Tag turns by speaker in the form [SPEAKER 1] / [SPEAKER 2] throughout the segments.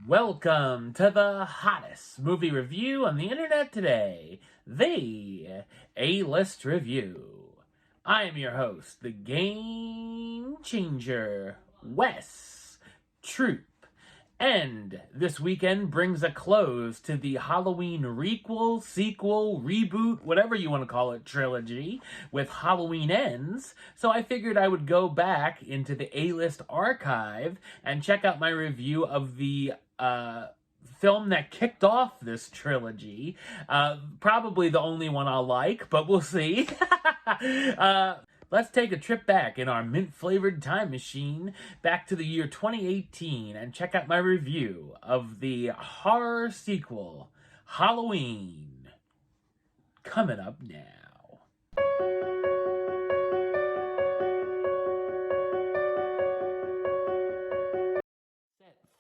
[SPEAKER 1] Welcome to the hottest movie review on the internet today, the A-List Review. I am your host, the Game Changer, Wes Troop. And this weekend brings a close to the Halloween requel, sequel, reboot, whatever you want to call it, trilogy with Halloween Ends. So I figured I would go back into the A-List archive and check out my review of the film that kicked off this trilogy. Probably the only one I'll like, but we'll see. Let's take a trip back in our mint-flavored time machine back to the year 2018 and check out my review of the horror sequel, Halloween. Coming up now.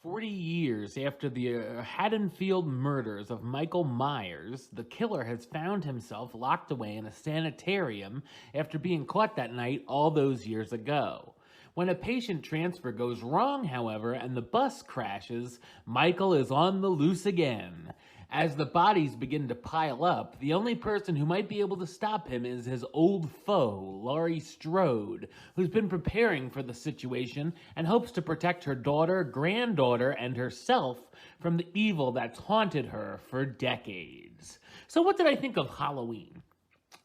[SPEAKER 1] 40 years after the Haddonfield murders of Michael Myers, the killer has found himself locked away in a sanitarium after being caught that night all those years ago. When a patient transfer goes wrong, however, and the bus crashes, Michael is on the loose again. As the bodies begin to pile up, the only person who might be able to stop him is his old foe, Laurie Strode, who's been preparing for the situation and hopes to protect her daughter, granddaughter, and herself from the evil that's haunted her for decades. So what did I think of Halloween?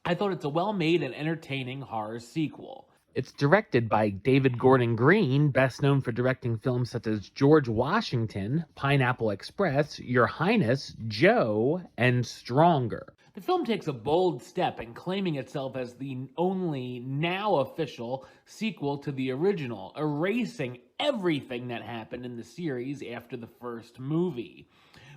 [SPEAKER 1] I thought it's a well-made and entertaining horror sequel. It's directed by David Gordon Green, best known for directing films such as George Washington, Pineapple Express, Your Highness, Joe, and Stronger. The film takes a bold step in claiming itself as the only now official sequel to the original, erasing everything that happened in the series after the first movie.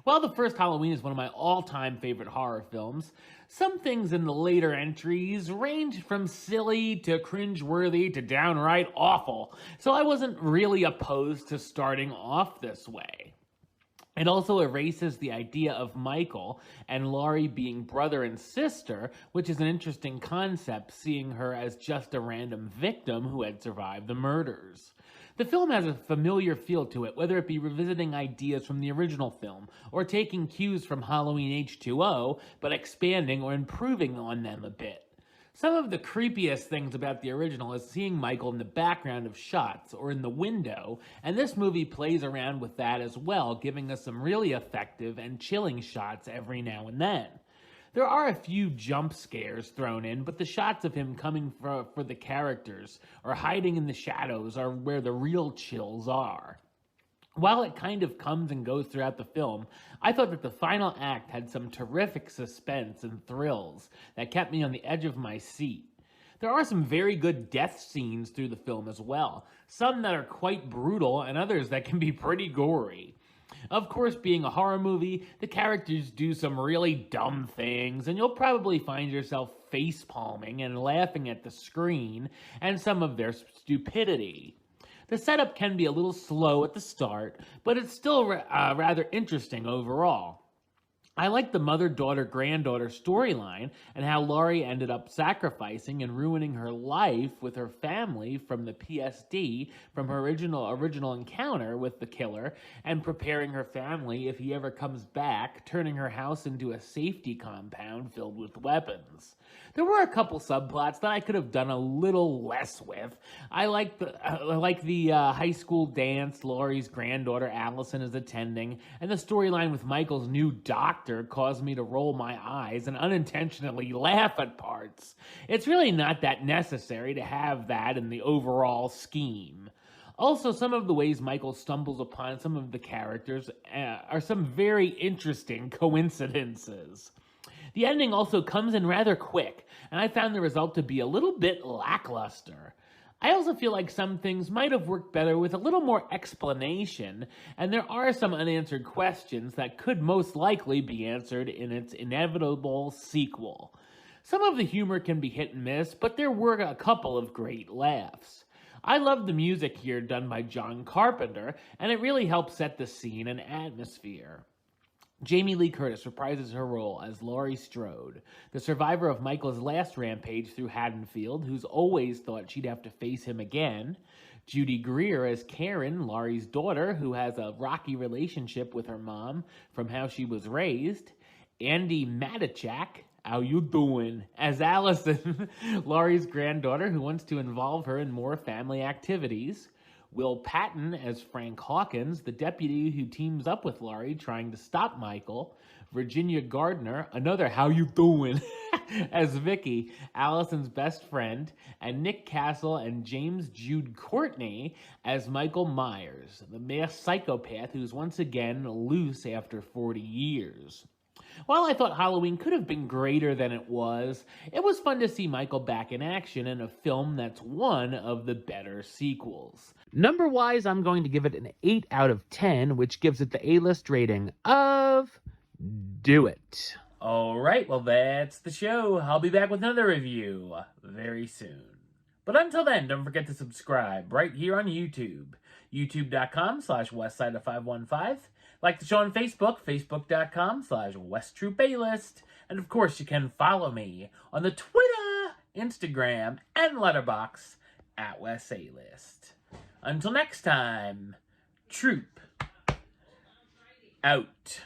[SPEAKER 1] While the first Halloween is one of my all-time favorite horror films, some things in the later entries range from silly to cringeworthy to downright awful, so I wasn't really opposed to starting off this way. It also erases the idea of Michael and Laurie being brother and sister, which is an interesting concept, seeing her as just a random victim who had survived the murders. The film has a familiar feel to it, whether it be revisiting ideas from the original film, or taking cues from Halloween H2O, but expanding or improving on them a bit. Some of the creepiest things about the original is seeing Michael in the background of shots or in the window, and this movie plays around with that as well, giving us some really effective and chilling shots every now and then. There are a few jump scares thrown in, but the shots of him coming for the characters or hiding in the shadows are where the real chills are. While it kind of comes and goes throughout the film, I thought that the final act had some terrific suspense and thrills that kept me on the edge of my seat. There are some very good death scenes through the film as well, some that are quite brutal and others that can be pretty gory. Of course, being a horror movie, the characters do some really dumb things, and you'll probably find yourself face-palming and laughing at the screen and some of their stupidity. The setup can be a little slow at the start, but it's still rather interesting overall. I like the mother-daughter-granddaughter storyline and how Laurie ended up sacrificing and ruining her life with her family from the PSD from her original encounter with the killer and preparing her family if he ever comes back, turning her house into a safety compound filled with weapons. There were a couple subplots that I could have done a little less with. I like the high school dance Laurie's granddaughter Allison is attending, and the storyline with Michael's new doctor caused me to roll my eyes and unintentionally laugh at parts. It's really not that necessary to have that in the overall scheme. Also, some of the ways Michael stumbles upon some of the characters are some very interesting coincidences. The ending also comes in rather quick, and I found the result to be a little bit lackluster. I also feel like some things might have worked better with a little more explanation, and there are some unanswered questions that could most likely be answered in its inevitable sequel. Some of the humor can be hit and miss, but there were a couple of great laughs. I love the music here done by John Carpenter, and it really helps set the scene and atmosphere. Jamie Lee Curtis reprises her role as Laurie Strode, the survivor of Michael's last rampage through Haddonfield, who's always thought she'd have to face him again. Judy Greer as Karen, Laurie's daughter, who has a rocky relationship with her mom from how she was raised. Andy Matichak, how you doing? As Allison, Laurie's granddaughter, who wants to involve her in more family activities. Will Patton as Frank Hawkins, the deputy who teams up with Laurie trying to stop Michael. Virginia Gardner, another how you doing, as Vicky, Allison's best friend. And Nick Castle and James Jude Courtney as Michael Myers, the masked psychopath who's once again loose after 40 years. While I thought Halloween could have been greater than it was fun to see Michael back in action in a film that's one of the better sequels. Number-wise, I'm going to give it an 8 out of 10, which gives it the A-list rating of Do It. Alright, well that's the show. I'll be back with another review very soon. But until then, don't forget to subscribe right here on YouTube. youtube.com/westside515. Like the show on Facebook, facebook.com/WestTroopAlist. And of course, you can follow me on the Twitter, Instagram, and Letterboxd at WesAlist. Until next time, Troop out.